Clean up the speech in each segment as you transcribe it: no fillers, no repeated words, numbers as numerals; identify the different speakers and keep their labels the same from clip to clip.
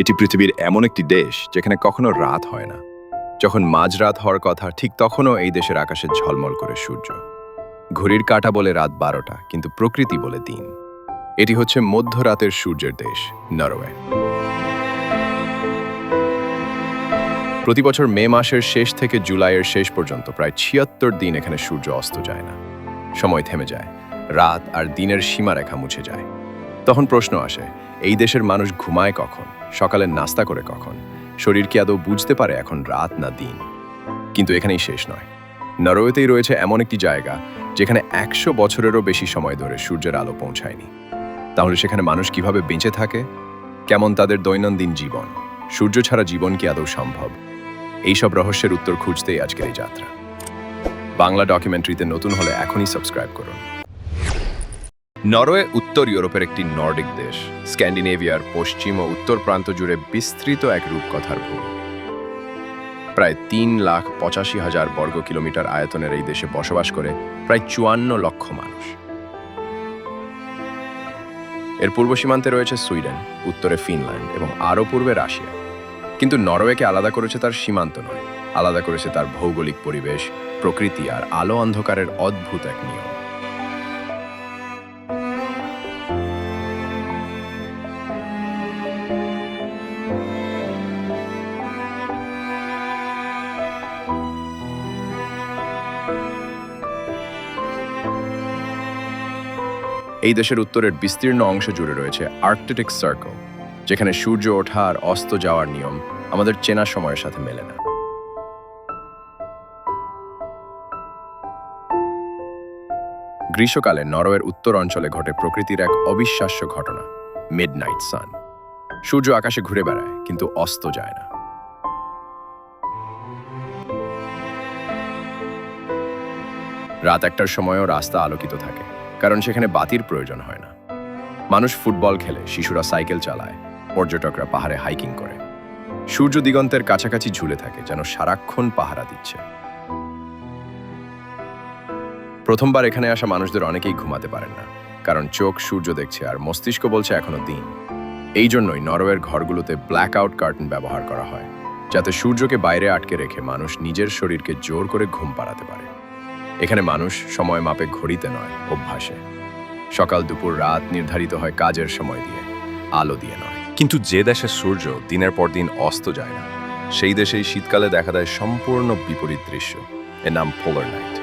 Speaker 1: এটি পৃথিবীর এমন একটি দেশ যেখানে কখনো রাত হয় না। যখন মাঝরাত হওয়ার কথা ঠিক তখনও এই দেশের আকাশে ঝলমল করে সূর্য। ঘড়ির কাঁটা বলে রাত 12টা, কিন্তু প্রকৃতি বলে দিন। এটি হচ্ছে মধ্যরাতের সূর্যের দেশ, নরওয়ে। প্রতি বছর মে মাসের শেষ থেকে জুলাইয়ের শেষ পর্যন্ত প্রায় 76 দিন এখানে সূর্য অস্ত যায় না। সময় থেমে যায়, রাত আর দিনের সীমারেখা মুছে যায়। তখন প্রশ্ন আসে, এই দেশের মানুষ ঘুমায় কখন, সকালের নাস্তা করে কখন, শরীর কি আদৌ বুঝতে পারে এখন রাত না দিন? কিন্তু এখানেই শেষ নয়। নরওয়েতেই রয়েছে এমন একটি জায়গা যেখানে 100 বছরেরও বেশি সময় ধরে সূর্যের আলো পৌঁছায়নি। তাহলে সেখানে মানুষ কিভাবে বেঁচে থাকে? কেমন তাদের দৈনন্দিন জীবন? সূর্য ছাড়া জীবন কি আদৌ সম্ভব? এইসব রহস্যের উত্তর খুঁজতেই আজকের এই যাত্রা। বাংলা ডকুমেন্টারিতে নতুন হলে এখনই সাবস্ক্রাইব করুন। নরওয়ে উত্তর ইউরোপের একটি নর্ডিক দেশ। স্ক্যান্ডিনেভিয়ার পশ্চিম ও উত্তর প্রান্ত জুড়ে বিস্তৃত এক রূপকথার ভূমি। প্রায় 3,85,000 বর্গ কিলোমিটার আয়তনের এই দেশে বসবাস করে প্রায় 54 লক্ষ মানুষ। এর পূর্ব সীমান্তে রয়েছে সুইডেন, উত্তরে ফিনল্যান্ড এবং আরও পূর্বে রাশিয়া। কিন্তু নরওয়েকে আলাদা করেছে তার সীমান্ত নয়, আলাদা করেছে তার ভৌগোলিক পরিবেশ, প্রকৃতি আর আলো অন্ধকারের অদ্ভুত এক নিয়ম। এই দেশের উত্তরের বিস্তীর্ণ অংশ জুড়ে রয়েছে আর্কটিক সার্কেল, যেখানে সূর্য ওঠা আর অস্ত যাওয়ার নিয়ম আমাদের চেনা সময়ের সাথে মেলে না। গ্রীষ্মকালে নরওয়ের উত্তর অঞ্চলে ঘটে প্রকৃতির এক অবিশ্বাস্য ঘটনা, মিডনাইট সান। সূর্য আকাশে ঘুরে বেড়ায়, কিন্তু অস্ত যায় না। রাত 1টার সময়ও রাস্তা আলোকিত থাকে, কারণ সেখানে বাতির প্রয়োজন হয় না। মানুষ ফুটবল খেলে, শিশুরা সাইকেল চালায়, পর্যটকরা পাহাড়ে হাইকিং করে। সূর্য দিগন্তের কাছাকাছি ঝুলে থাকে, যেন সারাক্ষণ পাহারা দিচ্ছে। প্রথমবার এখানে আসা মানুষদের অনেকেই ঘুমাতে পারেন না, কারণ চোখ সূর্য দেখছে আর মস্তিষ্ক বলছে এখনো দিন। এই জন্যই নরওয়ের ঘরগুলোতে ব্ল্যাক আউট কার্টেন ব্যবহার করা হয়, যাতে সূর্যকে বাইরে আটকে রেখে মানুষ নিজের শরীরকে জোর করে ঘুম পাড়াতে পারে। এখানে মানুষ সময় মাপে ঘড়িতে নয়, অভ্যাসে। সকাল দুপুর রাত নির্ধারিত হয় কাজের সময় দিয়ে, আলো দিয়ে নয়। কিন্তু যে দেশে সূর্য দিনের পর দিন অস্ত যায় না, সেই দেশেই শীতকালে দেখা দেয় সম্পূর্ণ বিপরীত দৃশ্য। এর নাম পোলার নাইট।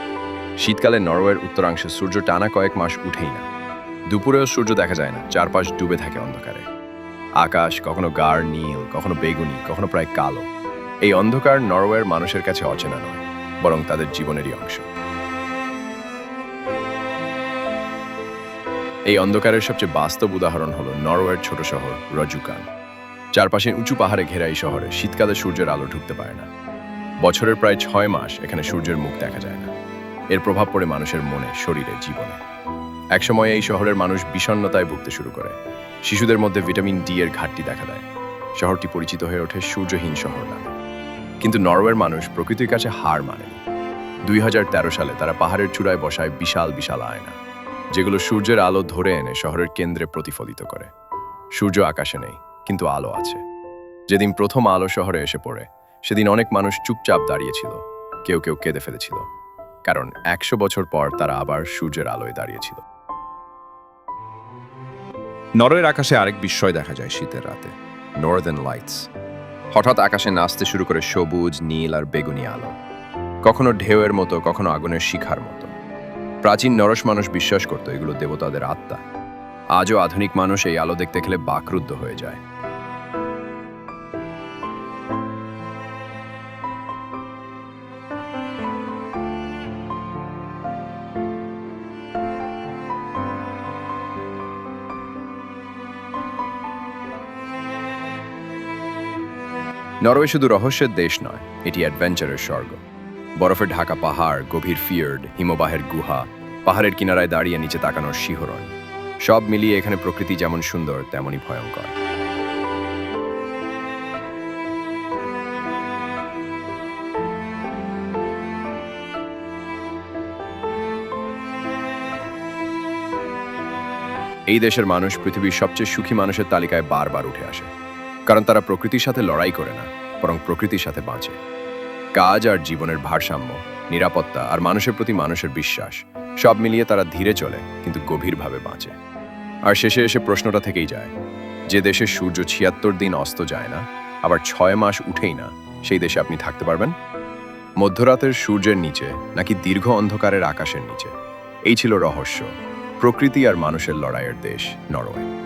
Speaker 1: শীতকালে নরওয়ের উত্তরাংশে সূর্য টানা কয়েক মাস উঠেই না। দুপুরেও সূর্য দেখা যায় না, চারপাশ ডুবে থাকে অন্ধকারে। আকাশ কখনো গাঢ় নীল, কখনো বেগুনি, কখনো প্রায় কালো। এই অন্ধকার নরওয়ের মানুষের কাছে অচেনা নয়, বরং তাদের জীবনেরই অংশ। এই অন্ধকারের সবচেয়ে বাস্তব উদাহরণ হলো নরওয়ের ছোট শহর রজুকান। চারপাশে উঁচু পাহাড়ে ঘেরা এই শহরে শীতকালে সূর্যের আলো ঢুকতে পারে না। বছরের প্রায় 6 মাস এখানে সূর্যের মুখ দেখা যায় না। এর প্রভাব পড়ে মানুষের মনে, শরীরে, জীবনে। একসময় এই শহরের মানুষ বিষণ্ণতায় ভুগতে শুরু করে। শিশুদের মধ্যে ভিটামিন ডি এর ঘাটতি দেখা দেয়। শহরটি পরিচিত হয়ে ওঠে সূর্যহীন শহর নামে। কিন্তু নরওয়ের মানুষ প্রকৃতির কাছে হার মানেনি। 2013 সালে তারা পাহাড়ের চূড়ায় বসায় বিশাল বিশাল আয়না, যেগুলো সূর্যের আলো ধরে এনে শহরের কেন্দ্রে প্রতিফলিত করে। সূর্য আকাশে নেই, কিন্তু আলো আছে। যেদিন প্রথম আলো শহরে এসে পড়ে, সেদিন অনেক মানুষ চুপচাপ দাঁড়িয়েছিল, কেউ কেউ কেঁদে ফেলেছিল, কারণ 100 বছর পর তারা আবার সূর্যের আলোয় দাঁড়িয়েছিল।
Speaker 2: নরওয়ের আকাশে আরেক বিস্ময় দেখা যায় শীতের রাতে, নর্দার্ন লাইটস। হঠাৎ আকাশে নাচতে শুরু করে সবুজ, নীল আর বেগুনি আলো, কখনো ঢেউয়ের মতো, কখনো আগুনের শিখার মতো। প্রাচীন নরস মানুষ বিশ্বাস করত এগুলো দেবতাদের আত্মা। আজও আধুনিক মানুষ এই আলো দেখতে গেলে বাকরুদ্ধ হয়ে যায়। নরওয়ে শুধু রহস্যের দেশ নয়, এটি অ্যাডভেঞ্চারের স্বর্গ। বরফে ঢাকা পাহাড়, গভীর ফিয়র্ড, হিমবাহের গুহা, পাহাড়ের কিনারায় দাঁড়িয়ে নিচে তাকানোর শিহরণ, সব মিলিয়ে এখানে প্রকৃতি যেমন সুন্দর তেমনই ভয়ঙ্কর। এই দেশের মানুষ পৃথিবীর সবচেয়ে সুখী মানুষের তালিকায় বারবার উঠে আসে।
Speaker 1: কারণ তারা প্রকৃতির সাথে লড়াই করে না, বরং প্রকৃতির সাথে বাঁচে। কাজ আর জীবনের ভারসাম্য, নিরাপত্তা আর মানুষের প্রতি মানুষের বিশ্বাস সব মিলিয়ে তারা ধীরে চলে কিন্তু গভীরভাবে বাঁচে। আর শেষে এসে প্রশ্নটা থেকেই যায়, যে দেশে সূর্য ৭৬ দিন অস্ত যায় না, আবার ৬ মাস উঠেই না, সেই দেশে আপনি থাকতে পারবেন? মধ্যরাতের সূর্যের নিচে নাকি দীর্ঘ অন্ধকারের আকাশের নিচে? এই ছিল রহস্য, প্রকৃতি আর মানুষের লড়াইয়ের দেশ নরওয়ে।